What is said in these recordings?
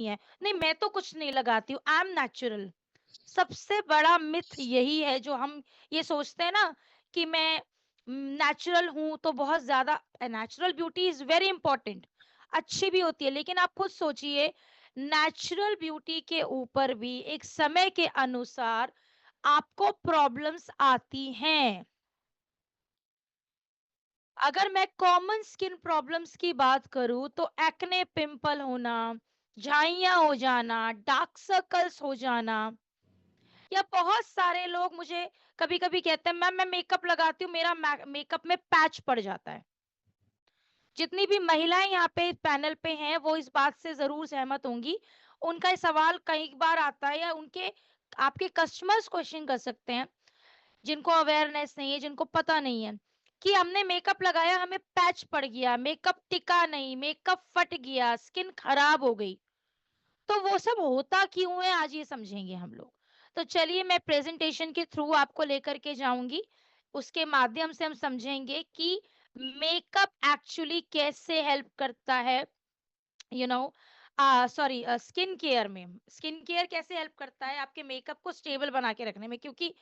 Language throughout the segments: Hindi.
नहीं है, नहीं मैं तो कुछ नहीं लगाती हूँ, आई एम नेचुरल। सबसे बड़ा मिथ यही है जो हम ये सोचते हैं ना कि मैं नेचुरल हूं तो बहुत ज्यादा। Natural beauty is very important, अच्छी भी होती है, लेकिन आप खुद सोचिए, नेचुरल ब्यूटी के ऊपर भी एक समय के अनुसार आपको प्रॉब्लम्स आती हैं। अगर मैं कॉमन स्किन प्रॉब्लम्स की बात करूं तो एक्ने, पिंपल होना, झाइयां हो जाना, डार्क सर्कल्स हो जाना, या बहुत सारे लोग मुझे कभी कभी कहते हैं मैम मैं मेकअप लगाती हूँ, मेरा मेकअप में पैच पड़ जाता है। जितनी भी महिलाएं यहाँ पे पैनल पे हैं वो इस बात से जरूर सहमत होंगी। उनका ये सवाल कई बार आता है, या उनके आपके कस्टमर्स क्वेश्चन कर सकते हैं, जिनको अवेयरनेस नहीं है, जिनको पता नहीं है कि हमने मेकअप लगाया, हमें पैच पड़ गया, मेकअप टिका नहीं, मेकअप फट गया, स्किन खराब हो गई। तो वो सब होता क्यों है, आज ये समझेंगे हम लोग। तो चलिए मैं प्रेजेंटेशन के थ्रू आपको लेकर के जाऊंगी, उसके माध्यम से हम समझेंगे कि मेकअप एक्चुअली कैसे हेल्प करता है, you know sorry skin care में। स्किन केयर कैसे हेल्प करता है आपके मेकअप को स्टेबल बना के रखने में, क्योंकि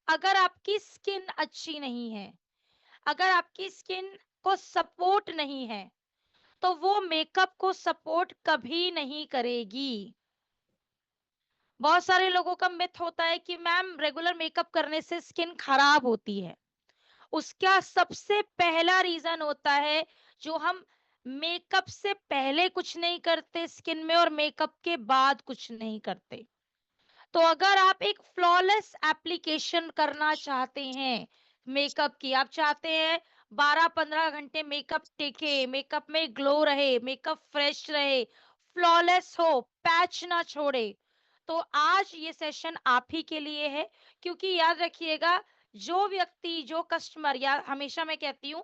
अगर आपकी स्किन अच्छी नहीं है, अगर आपकी स्किन को सपोर्ट नहीं है, तो वो मेकअप को सपोर्ट कभी नहीं करेगी। बहुत सारे लोगों का मिथ होता है कि मैम रेगुलर मेकअप करने से स्किन खराब होती है। उसका सबसे पहला रीजन होता है, जो हम मेकअप से पहले कुछ नहीं करते स्किन में और मेकअप के बाद कुछ नहीं करते। तो अगर आप एक फ्लॉलेस एप्लीकेशन करना चाहते हैं मेकअप की, आप चाहते हैं 12-15 घंटे मेकअप टिके, मेकअप में ग्लो रहे, मेकअप फ्रेश रहे, फ्लॉलेस हो, पैच ना छोड़े, तो आज ये सेशन आप ही के लिए है। क्योंकि याद रखिएगा, जो व्यक्ति, जो कस्टमर, या हमेशा मैं कहती हूँ,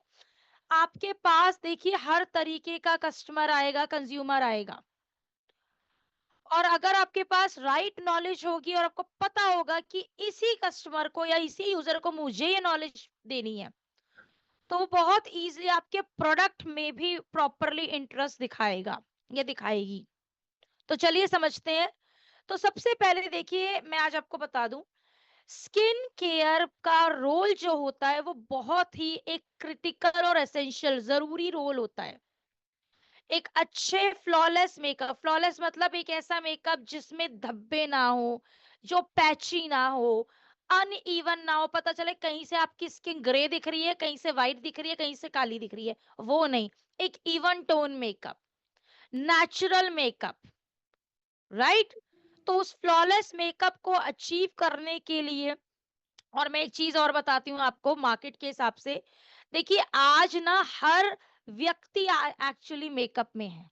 आपके पास देखिए हर तरीके का कस्टमर आएगा, कंज्यूमर आएगा। और अगर आपके पास राइट नॉलेज होगी और आपको पता होगा कि इसी कस्टमर को या इसी यूजर को मुझे ये नॉलेज देनी है, तो वो बहुत इजीली आपके प्रोडक्ट में भी प्रॉपरली इंटरेस्ट दिखाएगा या दिखाएगी। तो चलिए समझते हैं। तो सबसे पहले देखिए, मैं आज आपको बता दूं, स्किन केयर का रोल जो होता है वो बहुत ही एक क्रिटिकल और एसेंशियल जरूरी रोल होता है। एक अच्छे फ्लॉलेस मेकअप, फ्लॉलेस मतलब एक ऐसा मेकअप जिसमें धब्बे ना हो, जो पैची ना हो, अनइवन ना हो, पता चले कहीं से आपकी स्किन ग्रे दिख रही है, कहीं से वाइट दिख रही है, कहीं से काली दिख रही है, वो नहीं। एक even tone makeup, natural makeup, right. तो उस फ्लॉलेस मेकअप को अचीव करने के लिए, और मैं एक चीज और बताती हूँ आपको मार्केट के हिसाब से। देखिए आज ना हर व्यक्ति एक्चुअली मेकअप में है,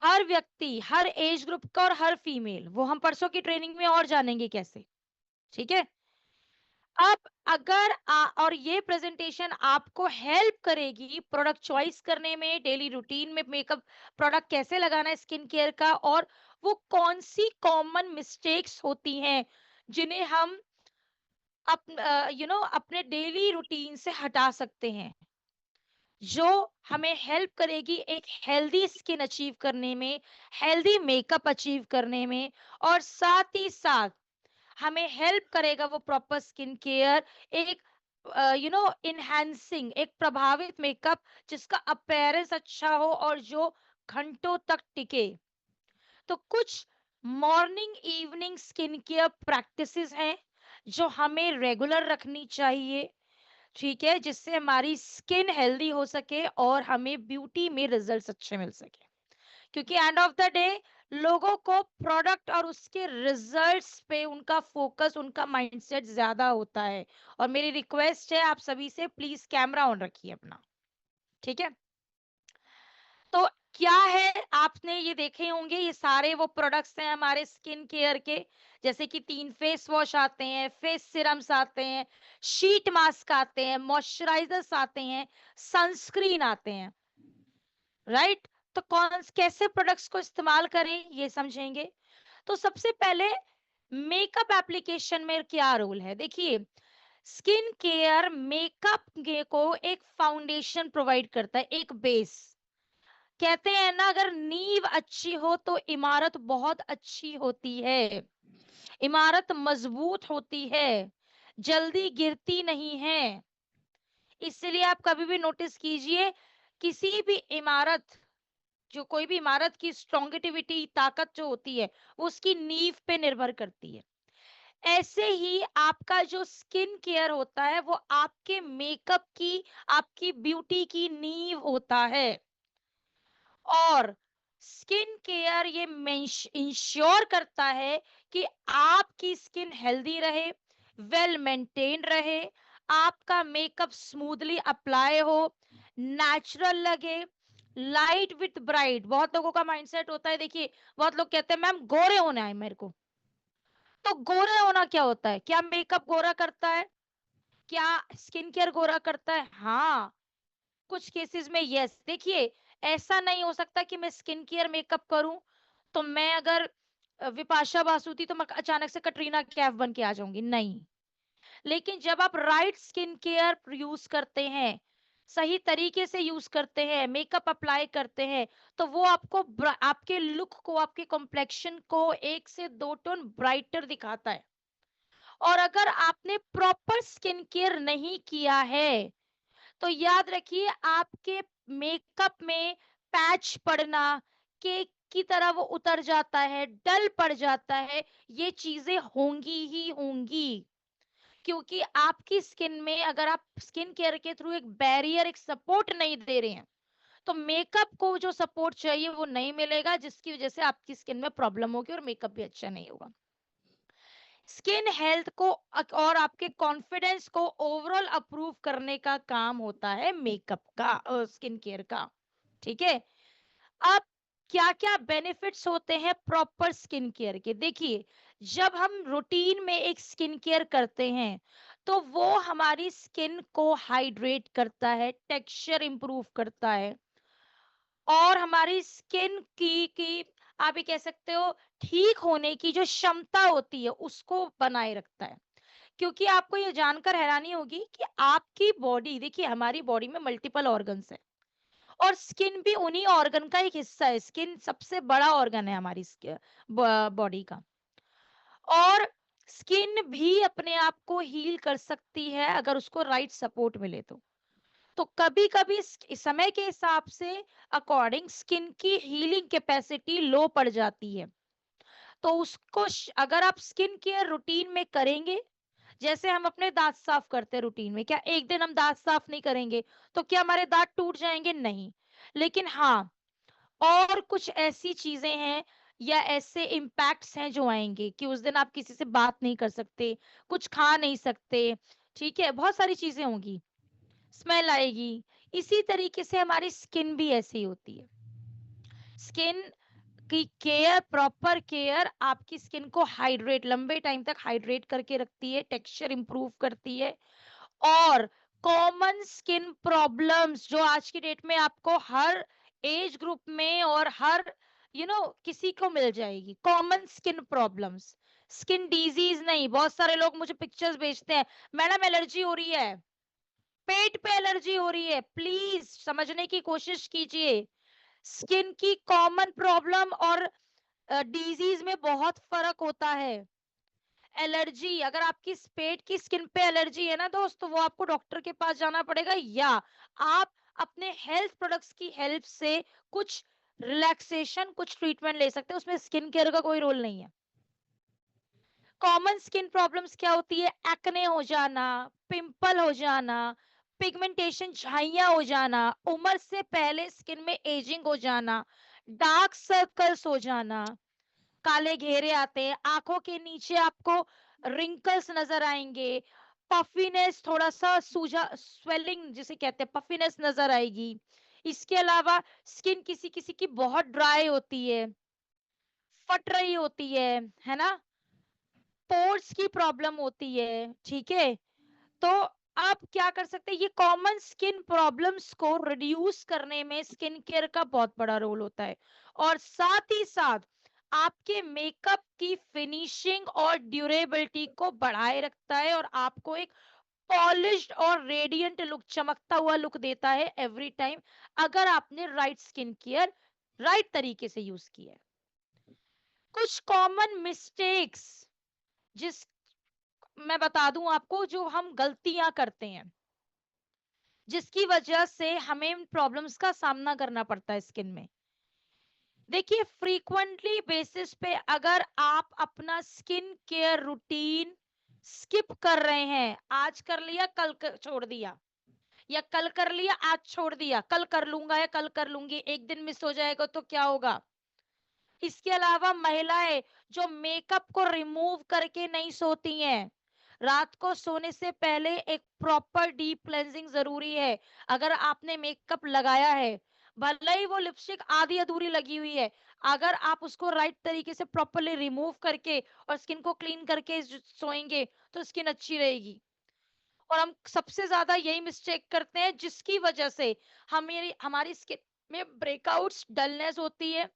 हर व्यक्ति, हर एज ग्रुप का और हर फीमेल, वो हम परसों की ट्रेनिंग में और जानेंगे कैसे। ठीक है। अब अगर और ये प्रेजेंटेशन आपको हेल्प करेगी प्रोडक्ट चॉइस करने में, डेली रूटीन में मेकअप प्रोडक्ट कैसे लगाना है स्किन केयर का, और वो कौन सी कॉमन मिस्टेक्स होती हैं जिन्हें हम अपने डेली रूटीन से हटा सकते हैं, जो हमें हेल्प करेगी एक हेल्दी स्किन अचीव करने में, हेल्दी मेकअप अचीव करने में, और साथ ही साथ हमें हेल्प करेगा वो प्रॉपर स्किन केयर, एक इनहैंसिंग, एक प्रभावित मेकअप जिसका अपीयरेंस अच्छा हो और जो घंटों तक टिके। तो कुछ morning evening skin care practices हैं जो हमें रेगुलर रखनी चाहिए, ठीक है, जिससे हमारी स्किन हेल्दी हो सके और हमें ब्यूटी में रिजल्ट्स अच्छे मिल सके। क्योंकि एंड ऑफ द डे लोगों को प्रोडक्ट और उसके रिजल्ट्स पे उनका फोकस, उनका माइंडसेट ज्यादा होता है। और मेरी रिक्वेस्ट है आप सभी से, प्लीज कैमरा ऑन रखिए अपना, ठीक है। तो क्या है, आपने ये देखे होंगे, ये सारे वो प्रोडक्ट्स हैं हमारे स्किन केयर के, जैसे कि 3 फेस वॉश आते हैं, फेस सिरम्स आते हैं, शीट मास्क आते हैं, मॉइस्चराइजर्स आते हैं, सनस्क्रीन आते हैं, राइट। तो कौन कैसे प्रोडक्ट्स को इस्तेमाल करें ये समझेंगे। तो सबसे पहले मेकअप एप्लीकेशन में क्या रोल है, देखिए स्किन केयर मेकअप के को एक फाउंडेशन प्रोवाइड करता है, एक बेस। कहते हैं ना, अगर नींव अच्छी हो तो इमारत बहुत अच्छी होती है। इमारत मजबूत होती है, जल्दी गिरती नहीं है। इसलिए आप कभी भी नोटिस कीजिए, किसी भी इमारत, जो कोई भी इमारत की स्ट्रोंगेटिविटी, ताकत जो होती है, वो उसकी नींव पे निर्भर करती है। ऐसे ही आपका जो स्किन केयर होता है, वो आपके मेकअप की, आपकी ब्यूटी की नींव होता है। और स्किन केयर ये इंश्योर करता है कि आपकी स्किन हेल्दी रहे, वेल मेंटेन रहे, आपका मेकअप स्मूथली अप्लाई हो, नेचुरल लगे, लाइट विथ ब्राइट। बहुत लोगों का माइंडसेट होता है, देखिए, बहुत लोग कहते हैं मैम गोरे होना है मेरे को। तो गोरा होना क्या होता है? क्या मेकअप गोरा करता है? क्या स्किन केयर गोरा करता है? हाँ, कुछ केसेस में यस। देखिए, ऐसा नहीं हो सकता कि मैं स्किन केयर मेकअप करूं तो मैं अगर विपाशा बासु थी तो मैं अचानक से कटरीना कैफ बन के आ जाऊंगी, नहीं। लेकिन जब आप राइट स्किन केयर यूज करते हैं, सही तरीके से यूज करते हैं, मेकअप अप्लाई करते हैं, तो वो आपको आपके लुक को, आपके कॉम्प्लेक्शन को 1 से 2 टोन ब्राइटर दिखाता है। और अगर आपने प्रॉपर स्किन केयर नहीं किया है, तो याद रखिए, आपके मेकअप में पैच पड़ना, केक की तरह वो उतर जाता है, डल पड़ जाता है, ये चीजें होंगी ही होंगी। क्योंकि आपकी स्किन में, अगर आप स्किन केयर के थ्रू एक बैरियर, एक सपोर्ट नहीं दे रहे हैं, तो मेकअप को जो सपोर्ट चाहिए वो नहीं मिलेगा, जिसकी वजह से आपकी स्किन में प्रॉब्लम होगी और मेकअप भी अच्छा नहीं होगा। स्किन हेल्थ को और आपके कॉन्फिडेंस को ओवरऑल अप्रूव करने का काम होता है मेकअप का, स्किन केयर का। ठीक है। अब क्या क्या बेनिफिट्स होते हैं प्रॉपर स्किन केयर के? देखिए, जब हम रूटीन में एक स्किन केयर करते हैं, तो वो हमारी स्किन को हाइड्रेट करता है, टेक्सचर इंप्रूव करता है, और हमारी स्किन की आप ये कह सकते हो, ठीक होने की जो क्षमता होती है उसको बनाए रखता है। क्योंकि आपको ये जानकर हैरानी होगी कि आपकी बॉडी, देखिए, हमारी बॉडी में मल्टीपल ऑर्गन्स है, और स्किन भी उन्हीं ऑर्गन का एक हिस्सा है। स्किन सबसे बड़ा ऑर्गन है हमारी बॉडी का। और स्किन भी अपने आप को हील कर सकती है अगर उसको राइट सपोर्ट मिले तो कभी कभी समय के हिसाब से अकॉर्डिंग स्किन की हीलिंग कैपेसिटी लो पड़ जाती है। तो उसको अगर आप स्किन केयर रूटीन में करेंगे, जैसे हम अपने दांत साफ करते हैं रूटीन में, क्या एक दिन हम दांत साफ नहीं करेंगे तो क्या हमारे दांत टूट जाएंगे? नहीं। लेकिन हाँ, और कुछ ऐसी चीजें हैं या ऐसे इम्पैक्ट्स हैं जो आएंगे कि उस दिन आप किसी से बात नहीं कर सकते, कुछ खा नहीं सकते, ठीक है, बहुत सारी चीजें होंगी, स्मेल आएगी। इसी तरीके से हमारी स्किन भी ऐसी होती है। स्किन की केयर, प्रॉपर केयर आपकी स्किन को हाइड्रेट, लंबे टाइम तक हाइड्रेट करके रखती है, टेक्सचर इंप्रूव करती है। और कॉमन स्किन प्रॉब्लम्स जो आज की डेट में आपको हर एज ग्रुप में और हर किसी को मिल जाएगी, common skin problems, skin disease नहीं। बहुत सारे लोग मुझे पिक्चर्स भेजते हैं, मैडम एलर्जी हो रही है, पेट पे एलर्जी हो रही है। प्लीज समझने की कोशिश कीजिए, स्किन की कॉमन प्रॉब्लम और डिजीज में बहुत फर्क होता है। एलर्जी, अगर आपकी पेट की स्किन पे एलर्जी है ना दोस्त, तो वो आपको डॉक्टर के पास जाना पड़ेगा, या आप अपने हेल्थ प्रोडक्ट्स की हेल्प से कुछ रिलैक्सेशन, कुछ ट्रीटमेंट ले सकते हैं, उसमें स्किन केयर का कोई रोल नहीं है। कॉमन स्किन प्रॉब्लम्स क्या होती है? एक्ने हो जाना, पिंपल हो जाना, पिगमेंटेशन, झाइयां हो जाना, उम्र से पहले स्किन में एजिंग हो जाना, डार्क सर्कल्स हो जाना, काले घेरे आते हैं, आंखों के नीचे आपको रिंकल्स नजर आएंगे, पफीनेस, थोड़ा सा सूजा, स्वेलिंग जिसे कहते हैं, पफीनेस नजर आएगी। इसके अलावा स्किन किसी किसी की बहुत ड्राई होती है, फट रही होती है ना, पोर्स की प्रॉब्लम होती है, ठीक है। तो आप क्या कर सकते हैं, ये कॉमन स्किन प्रॉब्लम्स को रिड्यूस करने में स्किन केयर का बहुत बड़ा रोल होता है। और साथ ही साथ आपके मेकअप की फिनिशिंग और ड्यूरेबिलिटी को बढ़ाए रखता है, और आपको एक पॉलिश्ड और रेडिएंट लुक, चमकता हुआ लुक देता है एवरी टाइम, अगर आपने राइट स्किन केयर राइट तरीके से यूज किया है। कुछ कॉमन मिस्टेक्स जिस मैं बता दूं आपको, जो हम गलतियां करते हैं जिसकी वजह से हमें प्रॉब्लम्स का सामना करना पड़ता है स्किन में। देखिए, फ्रीक्वेंटली बेसिस पे अगर आप अपना स्किन केयर रूटीन स्किप कर रहे हैं, आज कर लिया छोड़ दिया, या कल कर लिया आज छोड़ दिया, कल कर लूंगा या कल कर लूंगी, एक दिन मिस हो जाएगा तो क्या होगा। इसके अलावा महिलाएं जो मेकअप को रिमूव करके नहीं सोती हैं, रात को सोने से पहले एक प्रॉपर डीप क्लेंजिंग जरूरी है। अगर आपने मेकअप लगाया है, भले ही वो लिपस्टिक आधी अधूरी लगी हुई है, अगर आप उसको राइट तरीके से प्रॉपरली रिमूव करके और स्किन को क्लीन करके सोएंगे तो स्किन अच्छी रहेगी। और हम सबसे ज्यादा यही मिस्टेक करते हैं जिसकी वजह से हमारी हमारी स्किन में ब्रेकआउट्स, डलनेस होती है,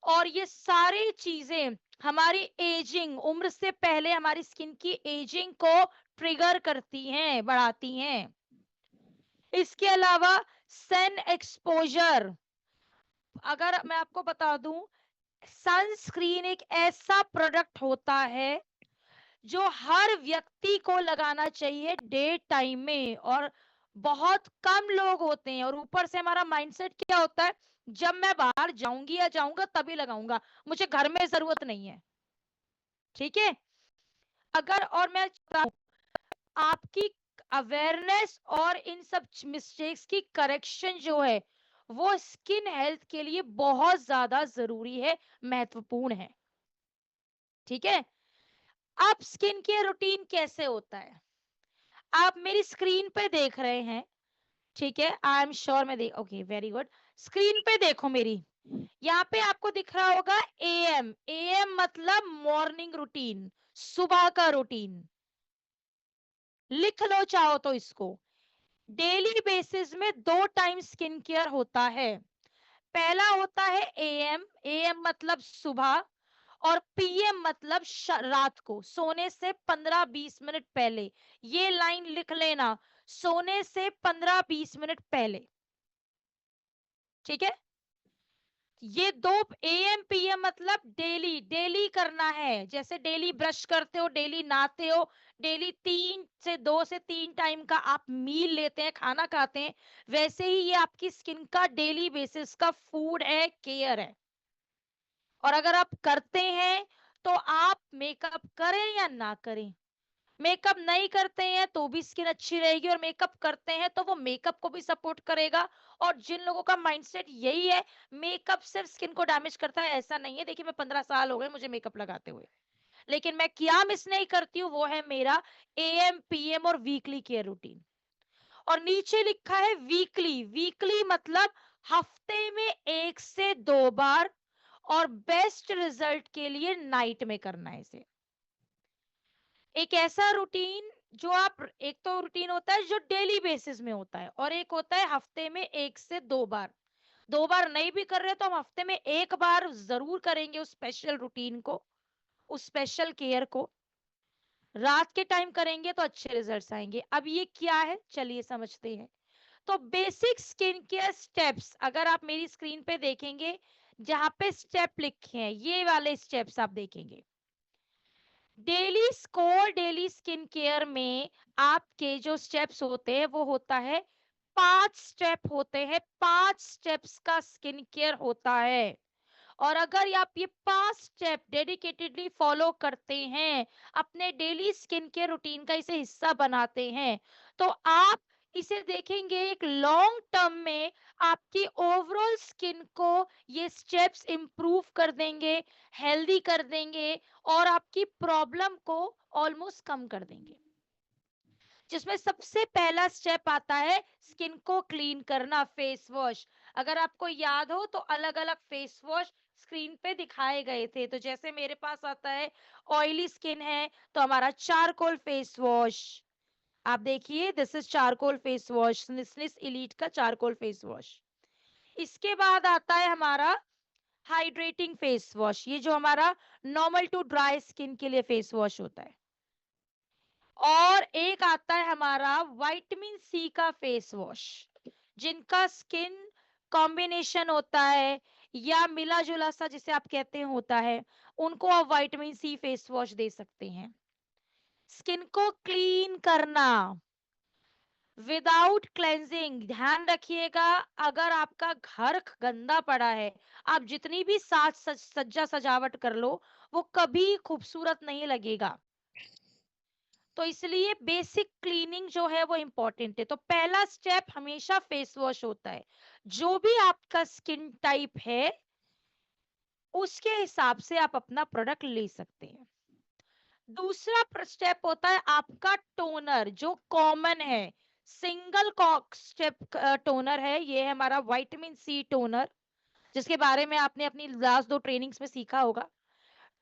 और ये सारी चीजें हमारी एजिंग, उम्र से पहले हमारी स्किन की एजिंग को ट्रिगर करती हैं, बढ़ाती हैं। इसके अलावा सन एक्सपोजर, अगर मैं आपको बता दूं, सनस्क्रीन एक ऐसा प्रोडक्ट होता है जो हर व्यक्ति को लगाना चाहिए डे टाइम में, और बहुत कम लोग होते हैं। और ऊपर से हमारा माइंडसेट क्या होता है, जब मैं बाहर जाऊंगी या जाऊंगा तभी लगाऊंगा, मुझे घर में जरूरत नहीं है। ठीक है। अगर और मैं चाहता हूं, आपकी अवेयरनेस और इन सब मिस्टेक्स की करेक्शन जो है वो स्किन हेल्थ के लिए बहुत ज्यादा जरूरी है, महत्वपूर्ण है। ठीक है। अब स्किन केयर रूटीन कैसे होता है, आप मेरी स्क्रीन पे देख रहे हैं। ठीक है, आई एम श्योर मैं देख, ओके वेरी गुड। स्क्रीन पे देखो मेरी, यहाँ पे आपको दिख रहा होगा एएम। एएम मतलब मॉर्निंग रूटीन, सुबह का रूटीन। लिख लो चाहो तो इसको। डेली बेसिस में दो टाइम स्किन केयर होता है। पहला होता है एएम, एएम मतलब सुबह, और पीएम मतलब रात को सोने से 15-20 मिनट पहले। ये लाइन लिख लेना, सोने से 15-20 मिनट पहले। ठीक है। ये दो, एएम पीएम मतलब डेली डेली करना है। जैसे डेली ब्रश करते हो, डेली नहाते हो, डेली 2 से 3 टाइम का आप मील लेते हैं, खाना खाते हैं, वैसे ही ये आपकी स्किन का डेली बेसिस का फूड है, केयर है। और अगर आप करते हैं तो आप मेकअप करें या ना करें, मेकअप नहीं करते हैं तो भी स्किन अच्छी रहेगी, और मेकअप करते हैं तो वो मेकअप को भी सपोर्ट करेगा। और जिन लोगों का माइंडसेट यही है मेकअप सिर्फ स्किन को डैमेज करता है, ऐसा नहीं है। देखिए, मैं 15 साल हो गए मुझे मेकअप लगाते हुए, लेकिन मैं क्या मिस नहीं करती हूँ, वो है मेरा एएम पीएम और वीकली केयर रूटीन। और नीचे लिखा है वीकली, वीकली मतलब हफ्ते में 1 से 2 बार, और बेस्ट रिजल्ट के लिए नाइट में करना है इसे। एक ऐसा रूटीन जो आप, एक तो रूटीन होता है जो डेली बेसिस में होता है, और एक होता है हफ्ते में 1 से 2 बार। 2 बार नहीं भी कर रहे तो हम हफ्ते में 1 बार जरूर करेंगे उस स्पेशल रूटीन को, उस स्पेशल केयर को। रात के टाइम करेंगे तो अच्छे रिजल्ट्स आएंगे। अब ये क्या है, चलिए समझते हैं। तो बेसिक स्किन केयर स्टेप्स, अगर आप मेरी स्क्रीन पे देखेंगे, जहां पे स्टेप लिखे हैं ये वाले स्टेप्स आप देखेंगे। Daily score, daily skin care में आपके जो स्टेप्स होते हैं वो होता है 5 स्टेप होते हैं, 5 स्टेप्स का स्किन केयर होता है। और अगर आप ये 5 स्टेप डेडिकेटेडली फॉलो करते हैं, अपने डेली स्किन केयर रूटीन का इसे हिस्सा बनाते हैं, तो आप इसे देखेंगे एक लॉन्ग टर्म में आपकी ओवरऑल स्किन को ये स्टेप्स इंप्रूव कर देंगे, हेल्दी कर देंगे, और आपकी प्रॉब्लम को ऑलमोस्ट कम कर देंगे। जिसमें सबसे पहला स्टेप आता है स्किन को क्लीन करना, फेस वॉश। अगर आपको याद हो तो अलग अलग फेस वॉश स्क्रीन पे दिखाए गए थे। तो जैसे मेरे पास आता है, ऑयली स्किन है तो हमारा चारकोल फेस वॉश, आप देखिए this is charcoal face wash, स्निस इलीट का चारकोल फेस वॉश। इसके बाद आता है हमारा हाइड्रेटिंग फेस वॉश, ये जो हमारा नॉर्मल टू ड्राई स्किन के लिए फेस वॉश होता है। और एक आता है हमारा विटामिन सी का फेस वॉश, जिनका स्किन कॉम्बिनेशन होता है या मिला जुला सा जिसे आप कहते हैं होता है, उनको आप विटामिन सी फेस वॉश दे सकते हैं। स्किन को क्लीन करना विदाउट क्लेंजिंग, ध्यान रखिएगा, अगर आपका घर गंदा पड़ा है, आप जितनी भी सज्जा सजावट कर लो, वो कभी खूबसूरत नहीं लगेगा। तो इसलिए बेसिक क्लीनिंग जो है वो इंपॉर्टेंट है। तो पहला स्टेप हमेशा फेस वॉश होता है। जो भी आपका स्किन टाइप है, उसके हिसाब से आप अपना प्रोडक्ट ले सकते हैं। दूसरा स्टेप होता है आपका टोनर, जो कॉमन है, सिंगल स्टेप टोनर है, ये है हमारा विटामिन सी टोनर, जिसके बारे में आपने अपनी लास्ट 2 ट्रेनिंग्स में सीखा होगा।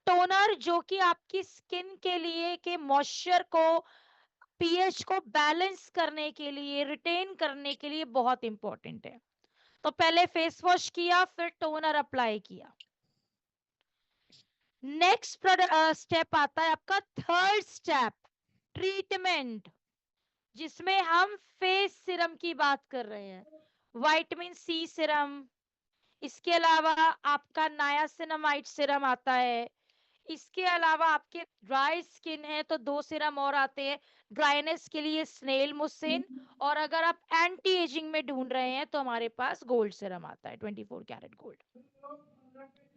टोनर जो कि आपकी स्किन के लिए के मॉइस्चर को, पीएच को बैलेंस करने के लिए, रिटेन करने के लिए बहुत इंपॉर्टेंट है। तो पहले फेस वॉश किया, फिर टोनर अप्लाई किया। नेक्स्ट स्टेप आता है आपका थर्ड स्टेप, ट्रीटमेंट, जिसमें हम फेस सिरम की बात कर रहे हैं। विटामिन सी सिरम, इसके अलावा आपका नायासिनामाइड सिरम आता है। इसके अलावा आपके ड्राई स्किन है तो 2 सिरम और आते हैं, ड्राइनेस के लिए स्नेल मुसिन, और अगर आप एंटी एजिंग में ढूंढ रहे हैं तो हमारे पास गोल्ड सिरम आता है, 24 कैरेट गोल्ड।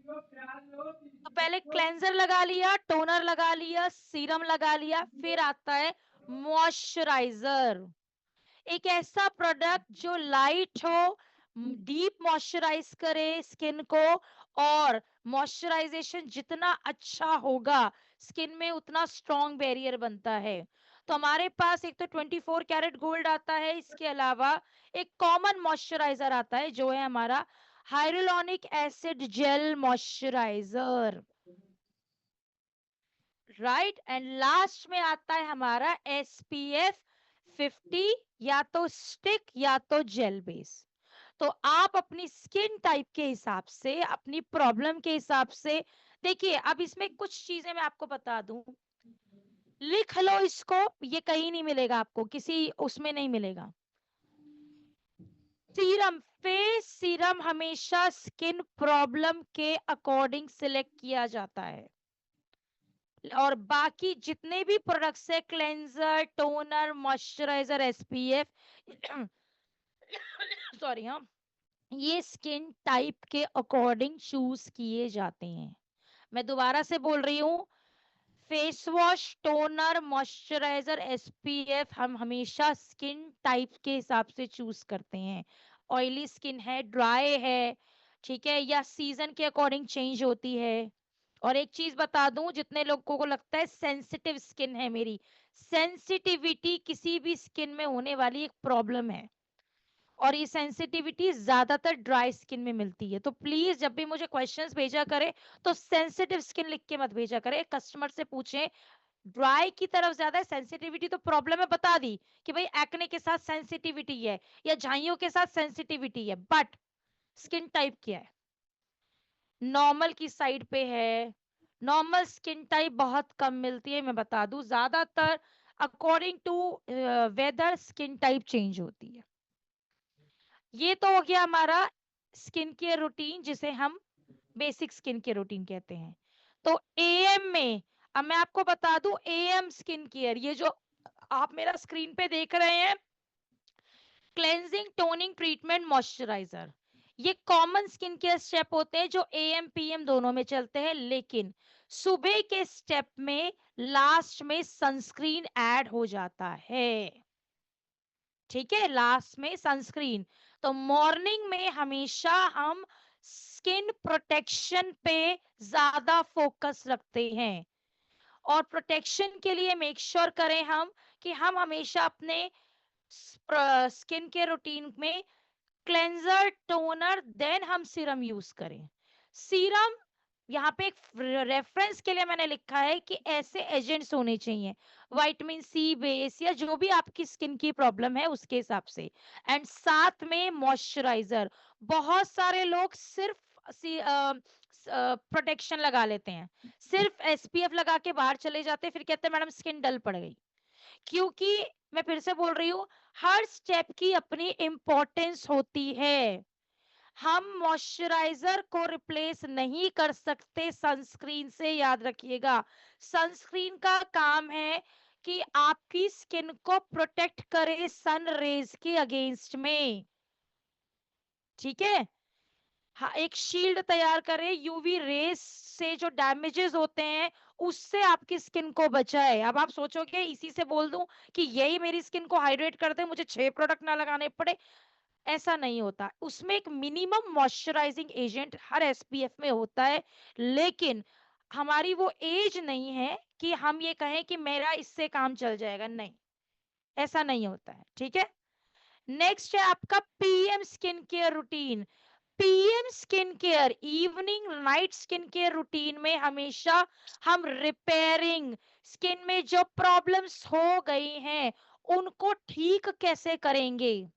तो पहले क्लेंजर लगा लिया, टोनर लगा लिया, सीरम लगा लिया, फिर आता है मॉइस्चराइजर, एक ऐसा प्रोडक्ट जो लाइट हो, डीप मॉइस्चराइज करे स्किन को, और मॉइस्चराइजेशन जितना अच्छा होगा स्किन में, उतना स्ट्रॉन्ग बैरियर बनता है। तो हमारे पास एक तो 24 कैरेट गोल्ड आता है, इसके अलावा एक कॉमन मॉइस्चराइजर आता है जो है हमारा hyaluronic acid gel moisturizer, right. And last में आता है हमारा SPF 50, या तो स्टिक या तो जेल बेस। तो आप अपनी स्किन टाइप के हिसाब से, अपनी प्रॉब्लम के हिसाब से, देखिए अब इसमें कुछ चीजें मैं आपको बता दूं, लिख लो इसको, ये कहीं नहीं मिलेगा आपको, किसी उसमें नहीं मिलेगा। सीरम, फेस सीरम हमेशा स्किन प्रॉब्लम के अकॉर्डिंग सिलेक्ट किया जाता है, और बाकी जितने भी प्रोडक्ट्स है, cleanser, toner, moisturiser, SPF sorry, हाँ, ये स्किन टाइप के अकॉर्डिंग चूज किए जाते हैं। मैं दोबारा से बोल रही हूँ, face wash, toner, moisturiser, SPF हम हमेशा स्किन टाइप के हिसाब से चूज करते हैं। ऑयली स्किन है, ड्राई है, ठीक है, या सीजन के अकॉर्डिंग चेंज होती है। और एक चीज बता दूं, जितने लोगों को लगता है सेंसिटिव स्किन है मेरी, सेंसिटिविटी किसी भी स्किन में होने वाली एक प्रॉब्लम है, और ये सेंसिटिविटी ज्यादातर ड्राई स्किन में मिलती है। तो प्लीज जब भी मुझे क्वेश्चंस भेजा करें तो सेंसिटिव स्किन लिख के मत भेजा करें, कस्टमर से पूछें ड्राई की तरफ ज्यादा है, सेंसिटिविटी तो प्रॉब्लम है बता दी कि भाई एक्ने के साथ सेंसिटिविटी है या झाइयों के साथ सेंसिटिविटी है, बट स्किन टाइप क्या है, नॉर्मल की साइड पे है। नॉर्मल स्किन टाइप बहुत कम मिलती है, मैं बता दूं, ज्यादातर according to weather skin type change होती है। ये तो हो गया हमारा स्किन केयर रूटीन, जिसे हम बेसिक स्किन केयर रूटीन कहते हैं। तो AM में, अब मैं आपको बता दूं, AM स्किन केयर, ये जो आप मेरा स्क्रीन पे देख रहे हैं, क्लेंजिंग, टोनिंग, ट्रीटमेंट, मॉइस्चराइजर, ये कॉमन स्किन केयर स्टेप होते हैं जो AM PM दोनों में चलते हैं, लेकिन सुबह के स्टेप में लास्ट में सनस्क्रीन ऐड हो जाता है, ठीक है, लास्ट में सनस्क्रीन। तो मॉर्निंग में हमेशा हम स्किन प्रोटेक्शन पे ज्यादा फोकस रखते हैं, और प्रोटेक्शन के लिए मेक श्योर करें हम कि हम हमेशा अपने स्किन के रूटीन में क्लेंजर, टोनर, देन हम सीरम यूज करें। सीरम यहाँ पे एक रेफरेंस के लिए मैंने लिखा है कि ऐसे एजेंट्स होने चाहिए, विटामिन सी बेस या जो भी आपकी स्किन की प्रॉब्लम है उसके हिसाब से, एंड साथ में मॉइस्चराइजर। बहुत सारे लोग सिर्फ प्रोटेक्शन लगा लेते हैं, सिर्फ SPF लगा के बाहर चले जाते हैं, फिर कहते हैं मैडम स्किन डल पड़ गई, क्योंकि मैं फिर से बोल रही हूँ, हर स्टेप की अपनी इंपॉर्टेंस होती है। हम मॉइस्चराइजर को रिप्लेस नहीं कर सकते सनस्क्रीन से, याद रखिएगा। सनस्क्रीन का काम है कि आपकी स्किन को प्रोटेक्ट करे सन रेज के अगेंस्ट में, ठीक है। हाँ, एक शील्ड तैयार करे यूवी रेस से, जो डैमेजेस होते हैं उससे आपकी स्किन को बचाए। अब आप सोचोगे इसी से बोल दूं कि यही मेरी स्किन को हाइड्रेट कर दे, मुझे 6 प्रोडक्ट ना लगाने पड़े, ऐसा नहीं होता। उसमें एक मिनिमम मॉइस्चराइजिंग एजेंट हर एसपीएफ में होता है, लेकिन हमारी वो एज नहीं है कि हम ये कहें कि मेरा इससे काम चल जाएगा, नहीं, ऐसा नहीं होता है, ठीक है। नेक्स्ट है आपका PM skin care routine. PM skin care, evening night skin care routine में हमेशा हम रिपेयरिंग, स्किन में जो प्रॉब्लम्स हो गई हैं उनको ठीक कैसे करेंगे,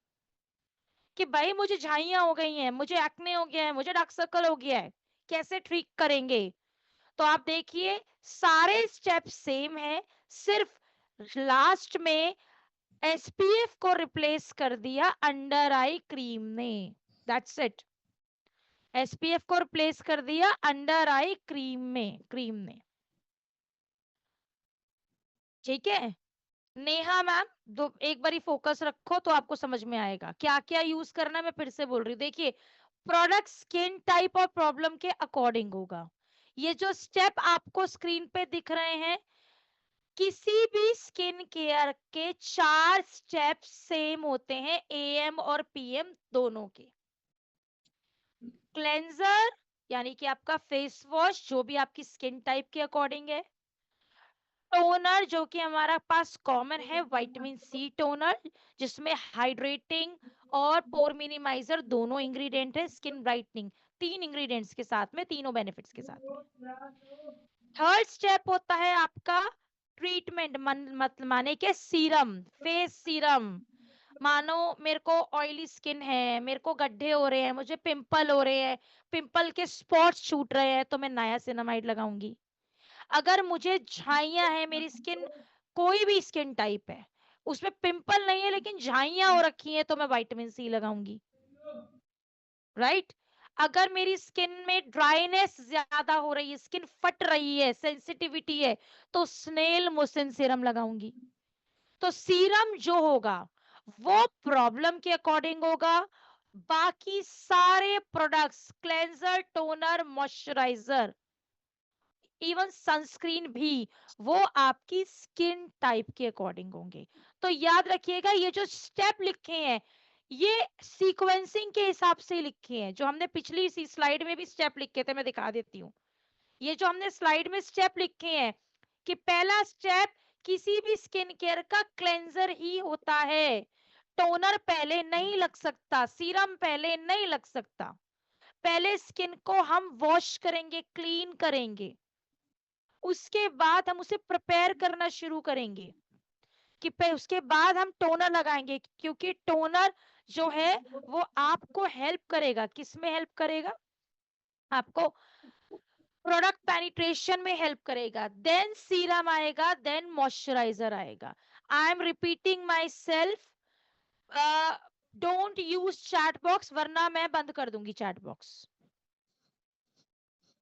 कि भाई मुझे झाइयां हो गई हैं, मुझे एक्ने हो गया है, मुझे डार्क सर्कल हो गया है, कैसे ठीक करेंगे। तो आप देखिए सारे स्टेप सेम है, सिर्फ लास्ट में एसपीएफ को रिप्लेस कर दिया अंडर आई क्रीम ने, दैट्स इट। एसपीएफ को रिप्लेस कर दिया अंडर आई क्रीम ने, ठीक है। नेहा मैम, दो एक बारी फोकस रखो तो आपको समझ में आएगा क्या क्या यूज करना है। मैं फिर से बोल रही हूँ, देखिए प्रोडक्ट स्किन टाइप और प्रॉब्लम के अकॉर्डिंग होगा। ये जो स्टेप आपको स्क्रीन पे दिख रहे हैं, किसी भी स्किन केयर के 4 स्टेप सेम होते हैं, एएम और पीएम दोनों के। क्लेंजर यानी कि आपका फेस वॉश, जो भी आपकी स्किन टाइप के अकॉर्डिंग है। टोनर, जो कि हमारा पास कॉमन है, विटामिन सी टोनर, जिसमें हाइड्रेटिंग और पोर मिनिमाइजर दोनों इंग्रेडिएंट है, स्किन ब्राइटनिंग, 3 इंग्रेडिएंट्स के साथ में, तीनों बेनिफिट्स के साथ में। थर्ड स्टेप होता है आपका ट्रीटमेंट, माने के सीरम, फेस सीरम। मानो मेरे को ऑयली स्किन है, मेरे को गड्ढे हो रहे हैं, मुझे पिंपल हो रहे हैं, पिंपल के स्पॉट्स छूट रहे हैं, तो मैं नायासिनामाइड लगाऊंगी। अगर मुझे झाइयां है, मेरी स्किन कोई भी स्किन टाइप है, उसमें पिंपल नहीं है लेकिन झाइयां हो रखी हैं, तो मैं विटामिन सी लगाऊंगी, राइट। अगर मेरी स्किन में ड्राइनेस ज्यादा हो रही है, स्किन फट रही है, सेंसिटिविटी है, तो स्नेल मोशन सीरम लगाऊंगी। तो सीरम जो होगा वो प्रॉब्लम के अकॉर्डिंग होगा। बाकी सारे products, cleanser, toner, moisturiser, even sunscreen भी, वो आपकी स्किन टाइप के अकॉर्डिंग होंगे। तो याद रखिएगा ये जो स्टेप लिखे हैं, ये सीक्वेंसिंग के हिसाब से लिखे हैं। जो हमने पिछली सी स्लाइड में भी स्टेप लिखे थे, मैं दिखा देती हूँ। ये जो हमने स्लाइड में स्टेप लिखे हैं कि पहला स्टेप किसी भी स्किन केयर का क्लेंजर ही होता है, टोनर पहले नहीं लग सकता, सीरम पहले नहीं लग सकता। पहले स्किन को हम वॉश करेंगे, क्लीन करेंगे, उसके बाद हम उसे प्रिपेयर करना शुरू करेंगे, कि उसके बाद हम टोनर लगाएंगे, क्योंकि टोनर जो है वो आपको हेल्प करेगा, किसमें हेल्प करेगा, आपको प्रोडक्ट पेनिट्रेशन में हेल्प करेगा। देन सीरम आएगा, देन मॉइस्चराइजर आएगा। I am repeating my self, don't use chat box, वरना मैं बंद कर दूंगी चैट बॉक्स।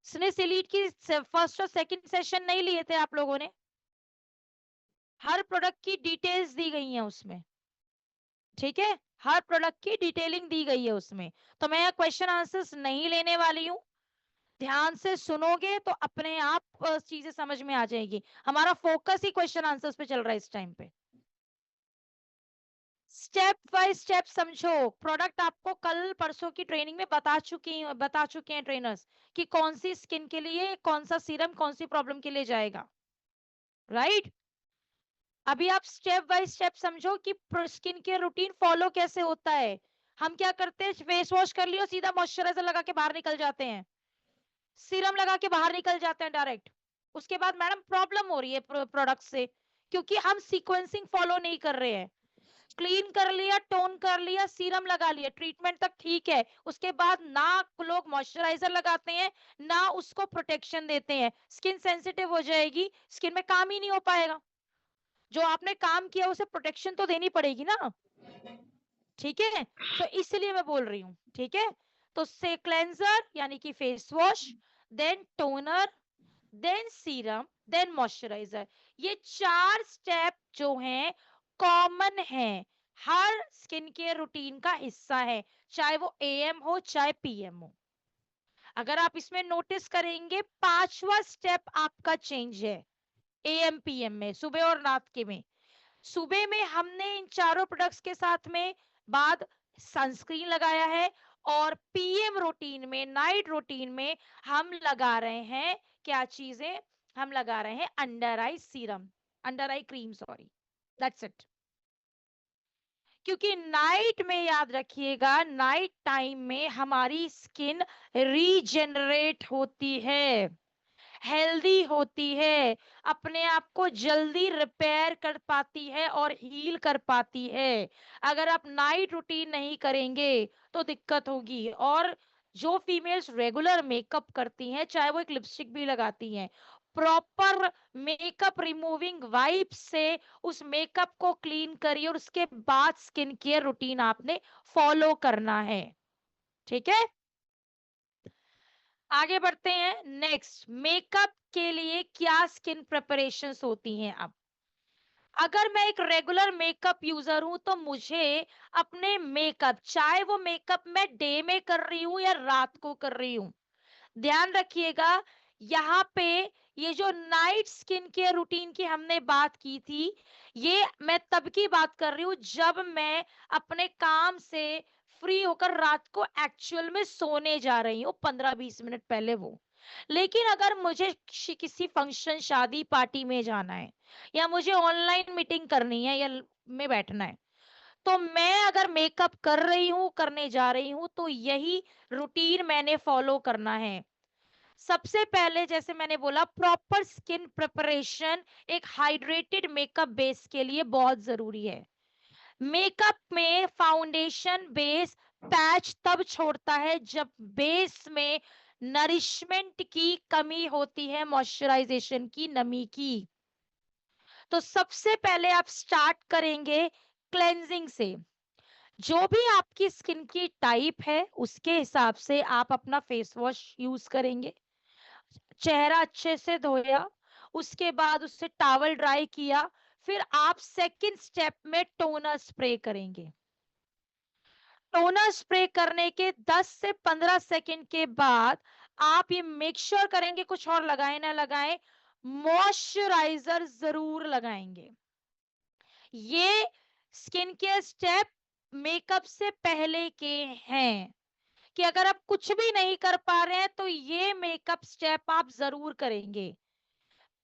सिलीट की फर्स्ट और सेकंड सेशन नहीं लिए थे आप लोगों ने? हर प्रोडक्ट की डिटेल्स दी गई हैं उसमें, ठीक है, हर प्रोडक्ट की डिटेलिंग दी गई है उसमें। तो मैं क्वेश्चन आंसर्स नहीं लेने वाली हूँ, ध्यान से सुनोगे तो अपने आप चीजें समझ में आ जाएगी। हमारा फोकस ही क्वेश्चन आंसर्स पे चल रहा है इस टाइम पे। स्टेप बाय स्टेप समझो। प्रोडक्ट आपको कल परसों की ट्रेनिंग में बता चुके हैं ट्रेनर्स, कि कौन सी स्किन के लिए कौन सा सीरम कौन सी प्रॉब्लम के लिए जाएगा, राइट। अभी आप स्टेप बाय स्टेप समझो कि स्किन केयर रूटीन फॉलो कैसे होता है। हम क्या करते हैं, फेस वॉश कर लियो, सीधा मॉइस्चराइजर लगा के बाहर निकल जाते हैं, सीरम लगा के बाहर निकल जाते हैं डायरेक्ट। उसके बाद मैडम प्रॉब्लम हो रही है प्रोडक्ट से, क्योंकि हम सीक्वेंसिंग फॉलो नहीं कर रहे हैं। क्लीन कर लिया, टोन कर लिया, सीरम लगा लिया, ट्रीटमेंट तक ठीक है, उसके बाद ना लोग मॉइस्चराइजर लगाते हैं, ना उसको प्रोटेक्शन देते हैं, स्किन सेंसिटिव हो जाएगी, स्किन में काम ही नहीं हो पाएगा। जो आपने काम किया उसे प्रोटेक्शन तो देनी पड़ेगी ना, ठीक है। सो इसलिए मैं बोल रही हूँ, ठीक है। तो से क्लेंजर यानी कि face wash, then toner, then serum, then moisturizer. ये 4 स्टेप जो हैं कॉमन हैं, हर स्किन केयर रूटीन का हिस्सा है, चाहे वो एएम हो चाहे पीएम हो। अगर आप इसमें नोटिस करेंगे 5वां स्टेप आपका चेंज है एएम पीएम में, सुबह और रात के में। सुबह में हमने इन चारों प्रोडक्ट्स के साथ में बाद सनस्क्रीन लगाया है, और पीएम रूटीन में, नाइट रूटीन में हम लगा रहे हैं क्या चीजें, हम लगा रहे हैं under I serum, under eye cream, sorry, that's it. क्योंकि नाइट में याद रखिएगा, नाइट टाइम में हमारी स्किन रीजेनरेट होती है, हेल्दी होती है, अपने आप को जल्दी रिपेयर कर पाती है और हील कर पाती है। अगर आप नाइट रूटीन नहीं करेंगे तो दिक्कत होगी। और जो फीमेल्स रेगुलर मेकअप करती हैं, चाहे वो एक लिपस्टिक भी लगाती हैं, प्रॉपर मेकअप रिमूविंग वाइप से उस मेकअप को क्लीन करिए और उसके बाद स्किन केयर रूटीन आपने फॉलो करना है, ठीक है। आगे बढ़ते हैं। नेक्स्ट, मेकअप के लिए क्या स्किन प्रिपरेशंस होती हैं। अब अगर मैं एक रेगुलर मेकअप यूजर हूं तो मुझे अपने मेकअप, चाहे वो मेकअप मैं डे में कर रही हूं या रात को कर रही हूं, ध्यान रखिएगा यहाँ पे, ये जो नाइट स्किन केयर रूटीन की हमने बात की थी, ये मैं तब की बात कर रही हूँ जब मैं अपने काम से फ्री होकर रात को एक्चुअल में सोने जा रही हूँ 15-20 मिनट पहले वो। लेकिन अगर मुझे किसी फंक्शन, शादी पार्टी में जाना है, या मुझे ऑनलाइन मीटिंग करनी है या में बैठना है, तो मैं अगर मेकअप कर रही हूँ, करने जा रही हूँ, तो यही रूटीन मैंने फॉलो करना है। सबसे पहले जैसे मैंने बोला, प्रॉपर स्किन प्रिपरेशन एक हाइड्रेटेड मेकअप बेस के लिए बहुत जरूरी है। मेकअप में फाउंडेशन बेस पैच तब छोड़ता है जब बेस में नरिशमेंट की कमी होती है, मॉइस्चराइजेशन की, नमी की। तो सबसे पहले आप स्टार्ट करेंगे क्लेंजिंग से। जो भी आपकी स्किन की टाइप है उसके हिसाब से आप अपना फेस वॉश यूज करेंगे। चेहरा अच्छे से धोया, उसके बाद उससे टॉवल ड्राई किया, फिर आप सेकंड स्टेप में टोनर स्प्रे करेंगे। टोनर स्प्रे करने के 10 से 15 सेकंड के बाद आप ये मेक श्योर करेंगे, कुछ और लगाए ना लगाएं, मॉइस्चराइजर जरूर लगाएंगे। ये स्किन केयर स्टेप मेकअप से पहले के हैं, कि अगर आप कुछ भी नहीं कर पा रहे हैं तो ये मेकअप स्टेप आप जरूर करेंगे।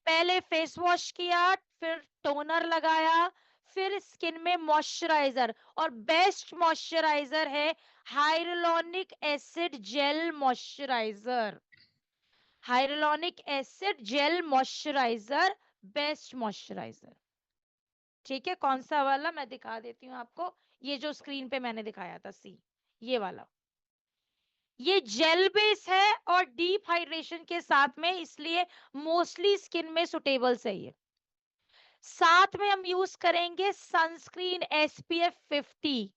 पहले फेस वॉश किया, फिर टोनर लगाया, फिर स्किन में मॉइस्चराइजर, और बेस्ट मॉइस्चराइजर है hyaluronic acid gel moisturizer. Hyaluronic acid gel moisturizer best moisturizer, ठीक है। कौन सा वाला, मैं दिखा देती हूँ आपको। ये जो स्क्रीन पे मैंने दिखाया था, सी, ये वाला, ये जेल बेस है और डीप हाइड्रेशन के साथ में, इसलिए मोस्टली स्किन में सुटेबल है ये। साथ में हम यूज करेंगे सनस्क्रीन एसपीएफ 50।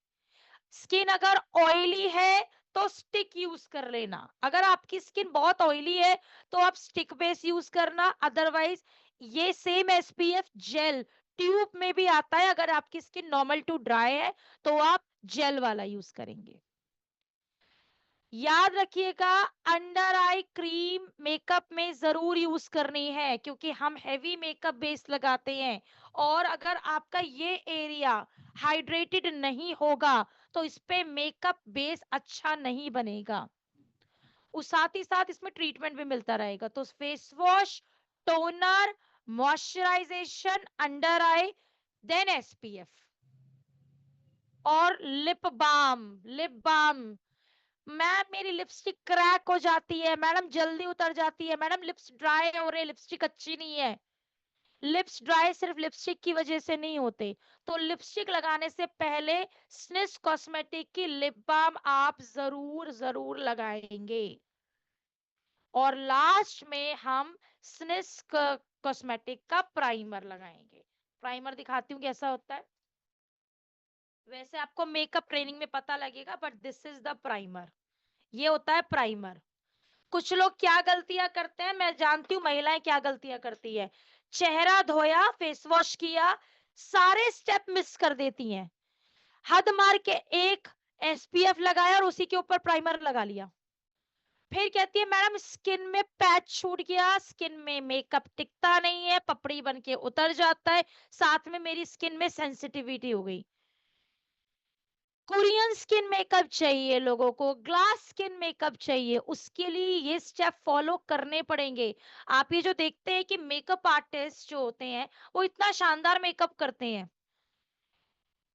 स्किन अगर ऑयली है तो स्टिक यूज कर लेना, अगर आपकी स्किन बहुत ऑयली है तो आप स्टिक बेस यूज करना, अदरवाइज ये सेम एसपीएफ जेल ट्यूब में भी आता है। अगर आपकी स्किन नॉर्मल टू ड्राई है तो आप जेल वाला यूज करेंगे। याद रखिएगा, अंडर आई क्रीम मेकअप में जरूर यूज करनी है, क्योंकि हम हैवी मेकअप बेस लगाते हैं, और अगर आपका ये एरिया हाइड्रेटेड नहीं होगा तो इस पे मेकअप बेस अच्छा नहीं बनेगा। उस साथ ही साथ इसमें ट्रीटमेंट भी मिलता रहेगा। तो face wash, toner, moisturization, under eye, then SPF, और lip balm. Lip balm, ma'am मेरी लिपस्टिक क्रैक हो जाती है, मैडम जल्दी उतर जाती है, मैडम लिप्स ड्राई हो रहे, लिपस्टिक अच्छी नहीं है। लिप्स ड्राई सिर्फ लिपस्टिक की वजह से नहीं होते। तो लिपस्टिक लगाने से पहले स्निस कॉस्मेटिक की लिप बाम आप जरूर जरूर लगाएंगे, और लास्ट में हम स्निस कॉस्मेटिक का प्राइमर लगाएंगे। प्राइमर दिखाती हूँ कैसा होता है। वैसे आपको मेकअप ट्रेनिंग में पता लगेगा, but this is the primer. ये होता है प्राइमर। कुछ लोग क्या गलतियां करते हैं, मैं जानती हूँ महिलाएं क्या गलतियां करती है। चेहरा धोया, फेस वॉश किया, सारे स्टेप मिस कर देती हैं। हद मार के एक एसपीएफ लगाया और उसी के ऊपर प्राइमर लगा लिया। फिर कहती है मैडम स्किन में पैच छूट गया, स्किन में मेकअप टिकता नहीं है, पपड़ी बन के उतर जाता है, साथ में मेरी स्किन में सेंसिटिविटी हो गई। कोरियन स्किन मेकअप चाहिए लोगों को, ग्लास स्किन मेकअप चाहिए, उसके लिए ये स्टेप फॉलो करने पड़ेंगे। आप ये जो देखते हैं कि मेकअप आर्टिस्ट जो होते हैं वो इतना शानदार मेकअप करते हैं,